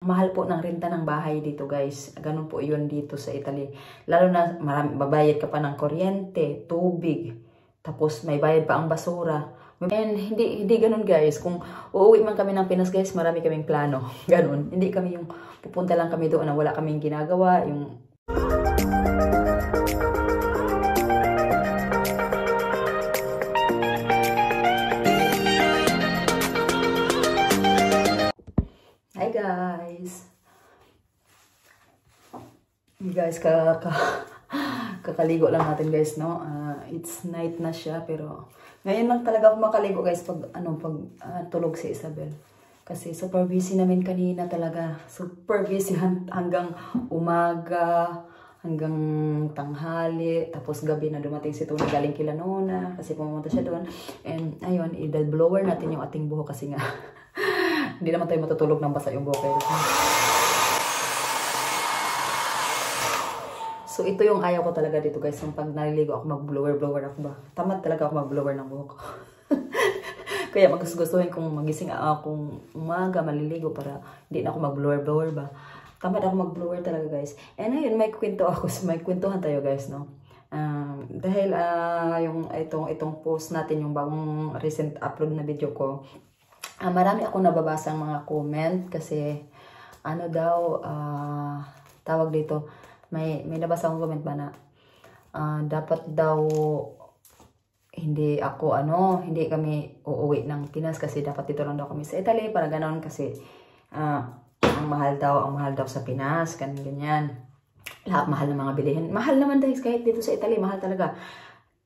mahal po ng renta ng bahay dito guys. Ganun po yun dito sa Italy. Lalo na babayad ka pa ng kuryente, tubig, tapos may bayad pa ang basura. And hindi ganun guys. Kung uuwi man kami ng Pinas guys, marami kaming plano. Ganun. Hindi kami yung pupunta lang kami doon na wala kaming ginagawa. Yung Hi guys! Kakaligo lang natin guys, no? It's night na siya, pero ngayon lang talaga ako makaligo guys pag tulog si Isabel. Kasi super busy namin kanina talaga. Super busy hanggang umaga, hanggang tanghali, tapos gabi na dumating si Tony galing kila Nona kasi pumunta siya doon. And ayun, i-blower natin yung ating buhok kasi nga hindi naman tayo matutulog ng basa yung buhok. So, ito yung ayaw ko talaga dito guys. Yung pag naliligo ako, mag-blower ako ba? Tamad talaga ako mag-blower ng buhok. Kaya gustuhin kong magising akong umaga, maliligo para hindi na ako mag-blower ba. Tamad ako mag-blower talaga guys. And ayun, may kwento ako. So, may kwentuhan tayo guys, no? Dahil yung itong post natin, yung bagong recent upload na video ko, marami akong nababasang mga comment kasi ano daw, tawag dito, may nabasa akong comment ba na dapat daw hindi kami uuwi ng Pinas kasi dapat dito lang daw kami sa Italy para ganoon kasi ang mahal daw sa Pinas, ganyan. Lahat mahal ng mga bilihin. Mahal naman guys kahit dito sa Italy, mahal talaga.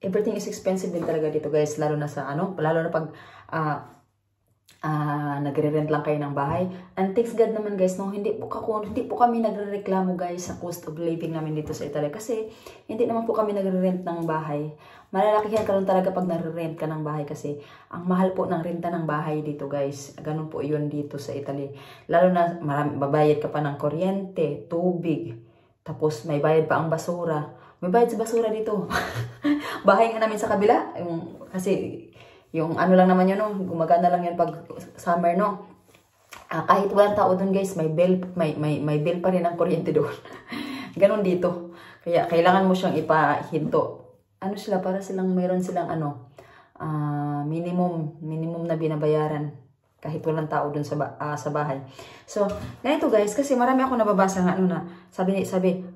Everything is expensive din talaga dito guys, lalo na pag nagre-rent lang kayo ng bahay. And thanks God naman guys, no, hindi po kami nagrereklamo guys sa cost of living namin dito sa Italy kasi hindi naman po kami nagre-rent ng bahay. Malalakihan ka lang talaga pag nagre-rent ka ng bahay kasi ang mahal po ng renta ng bahay dito guys. Ganun po yun dito sa Italy. Lalo na babayad ka pa ng kuryente, tubig, tapos may bayad pa ang basura. May bayad sa basura dito. Bahay nga namin sa kabila, kasi yung ano lang naman yun, no? Gumagana lang yun pag summer, no? Kahit walang tao dun guys, may bill pa rin ang kuryente doon. Ganon dito. Kaya kailangan mo siyang ipahinto. Ano sila, para mayroon silang minimum na binabayaran kahit walang tao dun sa bahay. So, ganito guys, kasi marami ako nababasa nga sabi,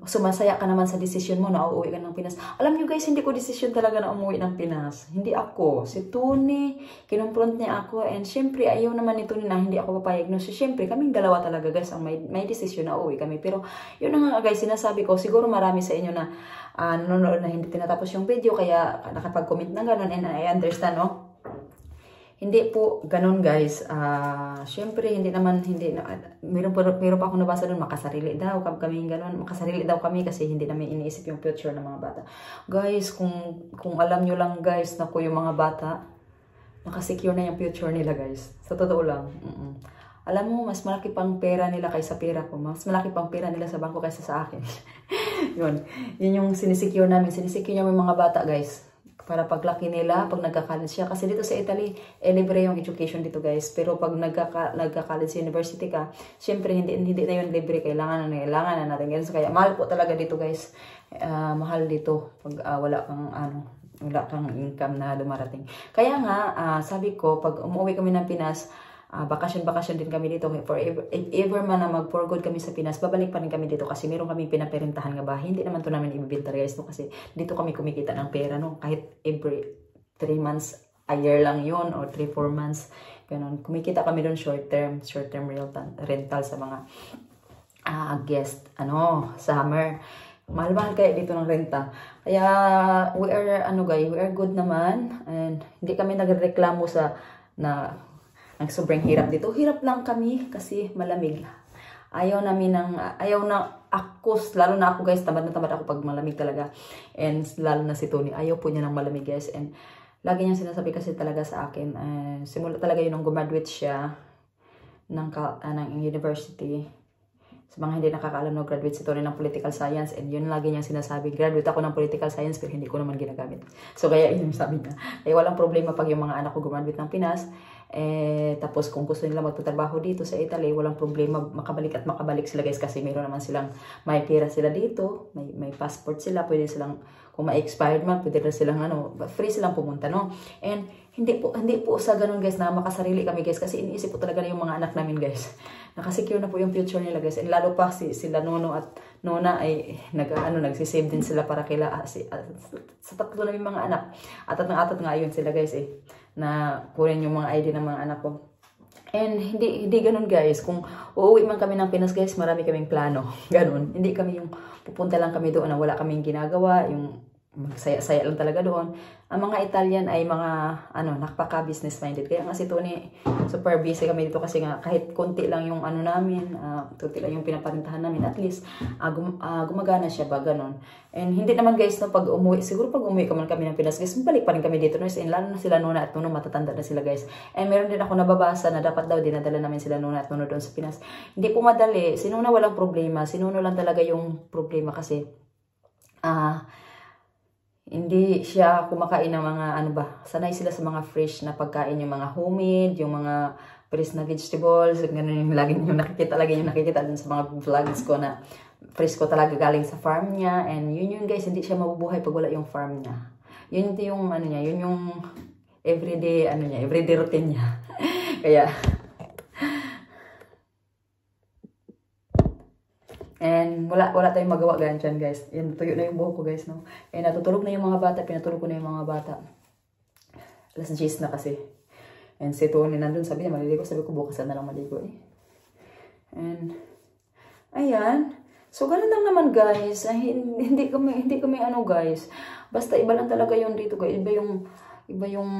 sumasaya ka naman sa desisyon mo na uuwi ka ng Pinas. Alam nyo guys, hindi ko desisyon talaga na umuwi ng Pinas. Hindi ako. Si Tony, kinumpront niya ako, and syempre, ayaw naman ni Tony na hindi ako papayag. No? So, syempre, kaming dalawa talaga guys, ang may desisyon na uuwi kami. Pero, yun na nga guys, sinasabi ko, siguro marami sa inyo na nanonood na hindi tinatapos yung video, kaya nakapag-comment na gano'n, and I understand, no? Hindi po ganun guys. Syempre meron pa ako nabasa doon, makasarili daw kami kasi hindi namin iniisip yung future ng mga bata. Guys, kung alam nyo lang guys na yung mga bata nakasecure na yung future nila guys. Sa totoo lang. Alam mo, mas malaki pang pera nila kaysa pera ko. Mas malaki pang pera nila sa bangko kaysa sa akin. Yun yung sinisecure namin. Sinisecure namin yung mga bata guys. Para paglaki nila, pag nagka-college siya. Kasi dito sa Italy, libre yung education dito guys. Pero pag nagka-college university ka, syempre hindi na yun libre. Kailangan na natin. Kaya mahal po talaga dito guys. Mahal dito pag wala kang income na dumarating. Kaya nga, sabi ko, pag umuwi kami ng Pinas, bakasyon din kami dito. If ever man na mag-for good kami sa Pinas, babalik pa rin kami dito kasi meron kami pinaperintahan nga bahay. Hindi naman to namin ibibenta guys, no? Kasi dito kami kumikita ng pera, no? Kahit every 3 months, a year lang yun, or 3-4 months, ganun. Kumikita kami doon short term rental sa mga guest, summer. Mahal-mahal kaya dito ng renta. Kaya we are good naman, and hindi kami nagreklamo ang sobrang hirap dito. Hirap lang kami kasi malamig. Ayaw na ako, lalo na ako guys, tamad ako pag malamig talaga. And lalo na si Tony, ayaw po niya ng malamig guys. And lagi niya sinasabi kasi talaga sa akin, simula talaga yun nung gumraduate siya ng university. Sa mga hindi nakakaalam, no, graduate si Tony ng political science, and yun lagi niyang sinasabi, graduate ako ng political science pero hindi ko naman ginagamit. So kaya yun yung sabi niya. Kaya walang problema pag yung mga anak ko graduate ng Pinas, tapos kung gusto nila magtatrabaho dito sa Italy, walang problema, makabalik at makabalik sila guys, kasi meron naman silang, may pera sila dito, may passport sila, pwede silang, kung ma-expired man, pwede na silang free silang pumunta, no? And hindi po sa ganun guys na makasarili kami guys, kasi iniisip po talaga na yung mga anak namin guys. Nakasecure na po yung future nila guys. And lalo pa sila Nono at Nona ay nagsisave din sila para kila sa tatlo na yung mga anak. Atat nga yun sila guys na kunin yung mga ID ng mga anak ko. And hindi ganun guys. Kung uuwi man kami ng Pinas guys, marami kaming plano. Ganun. Hindi kami yung pupunta lang kami doon na wala kaming ginagawa, yung magsaya-saya lang talaga doon. Ang mga Italian ay mga nakapaka-business minded. Kaya nga si Tony, super busy kami dito kasi nga kahit konti lang yung namin, konti lang yung pinaparintahan namin, at least gumagana siya ba, ganun. And hindi naman guys, no, pag umuwi, siguro pag umuwi kami ng Pinas guys, balik pa rin kami dito, no? And lalo na sila Nona at Nuno, matatanda na sila guys. And meron din ako nababasa na dapat daw dinadala namin sila Nona at Nuno doon sa Pinas. Hindi po madali. Si Nona walang problema. Si Nuno lang talaga yung problema kasi hindi siya kumakain ng mga sanay sila sa mga fresh na pagkain, yung mga homemade, yung mga fresh na vegetables, ganun yung lagi yung nakikita dun sa mga vlogs ko na fresh ko talaga galing sa farm niya. And yun guys, hindi siya mabubuhay pag wala yung farm niya. Yun yung yun yung everyday everyday routine niya. Kaya and wala tayong magawa ganyan guys. Yan, tuyo na yung buhok ko guys, no. And natutulog na yung mga bata, pinatulog ko na yung mga bata. Alas 10 na kasi. And si Tony nandun, sabi niya maliligo, sabi ko bukas na lang maligo And ayan. So ganun lang naman guys. Hindi kami guys. Basta iba lang talaga yung dito guys. Iba yung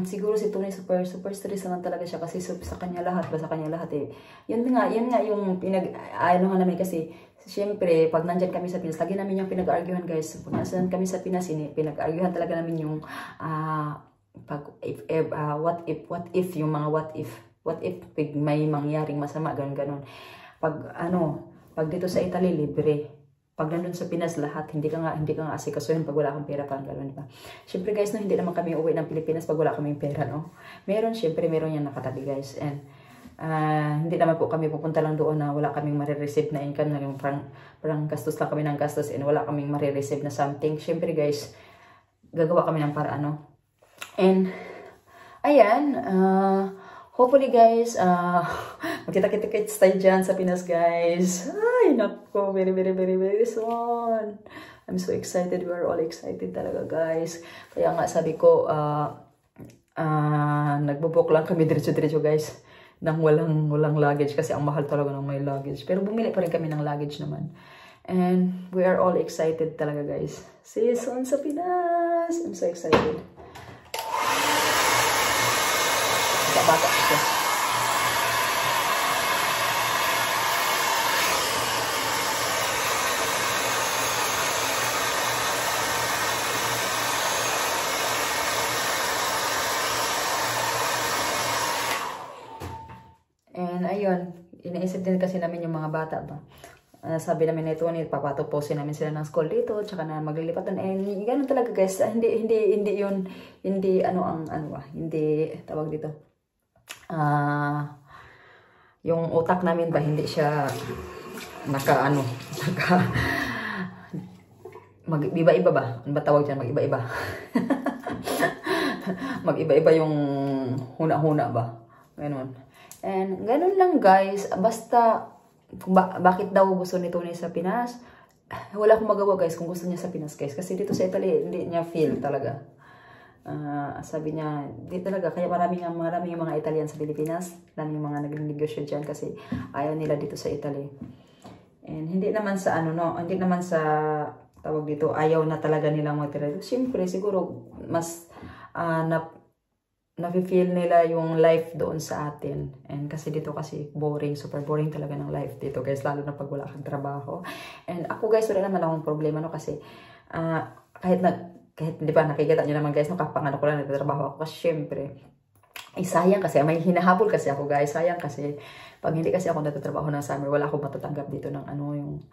siguro si Tony super stress lang talaga siya kasi sa kanya lahat Yun nga yung namin kasi siyempre pag nandyan kami sa Pinas, lagi namin yung pinag-arguhan guys. Pag nasan kami sa Pinas, pinag-arguhan talaga namin yung what if yung mga what if may mangyaring masama, ganun. Pag dito sa Italy libre. Pag nandun sa Pinas lahat, hindi ka nga asikasuhin pag wala kang pera, parang gano'n, diba? Siyempre guys, no, hindi naman kami uwi ng Pilipinas pag wala kaming pera, no? Meron yan nakatabi guys. And hindi naman po kami pupunta lang doon na wala kaming marireceive na income, na yung parang gastos lang kami ng gastos and wala kaming marireceive na something. Siyempre guys, gagawa kami ng paraan, no? And ayan, hopefully guys, magkita-kits tayo dyan sa Pinas guys. Ay, nako, very soon. I'm so excited. We are all excited talaga guys. Kaya nga sabi ko, nagbo-book lang kami diretso-diretso guys. Nang walang luggage kasi ang mahal talaga ng may luggage. Pero bumili pa rin kami ng luggage naman. And we are all excited talaga guys. See you soon sa Pinas. I'm so excited. Bata siya. And ayun, iniisip din kasi namin yung mga bata ba. Sabi namin nito ni papatuposin namin sila ng school dito, tsaka na maglilipat doon. And ganun talaga guys, hindi tawag dito. Yung utak namin ba hindi siya mag-iba-iba ba? Ano ba tawag dyan? Mag-iba-iba. Mag-iba-iba yung huna-huna ba? Ganun. And ganun lang guys. Basta, bakit daw gusto ni Tony sa Pinas? Wala akong magawa guys kung gusto niya sa Pinas guys. Kasi dito sa Italy, hindi niya feel talaga. Sabi niya, di talaga. Kaya maraming yung mga Italian sa Pilipinas. Maraming yung mga nag-negosyo dyan kasi ayaw nila dito sa Italy. And hindi naman sa hindi naman sa tawag dito, ayaw na talaga nilang magtira dito. Siyempre, siguro, mas nafe-feel nila yung life doon sa atin. And kasi dito kasi boring, super boring talaga ng life dito guys, lalo na pag wala kang trabaho. And ako guys, wala naman akong problema no kasi kahit di ba nakikita nyo naman guys, no, kapanganak ko lang nagtatrabaho ako kasi syempre sayang kasi, may hinahabol kasi ako guys, sayang kasi, pag hindi kasi ako natatrabaho ng summer, wala akong matatanggap dito ng ano, yung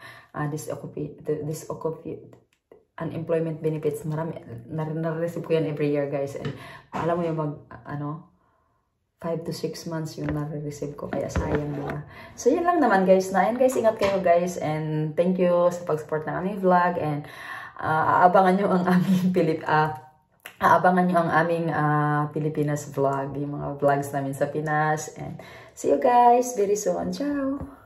unemployment benefits, marami, na-receive ko yan every year guys, and alam mo yung 5 to 6 months yung nare-receive ko, kaya sayang diba. So yun lang naman guys, na yan guys, ingat kayo guys, and thank you sa pag-support ng aming vlog, and aabangan nyo ang aming Pilipinas vlog, yung mga vlogs namin sa Pinas, and see you guys very soon. Ciao!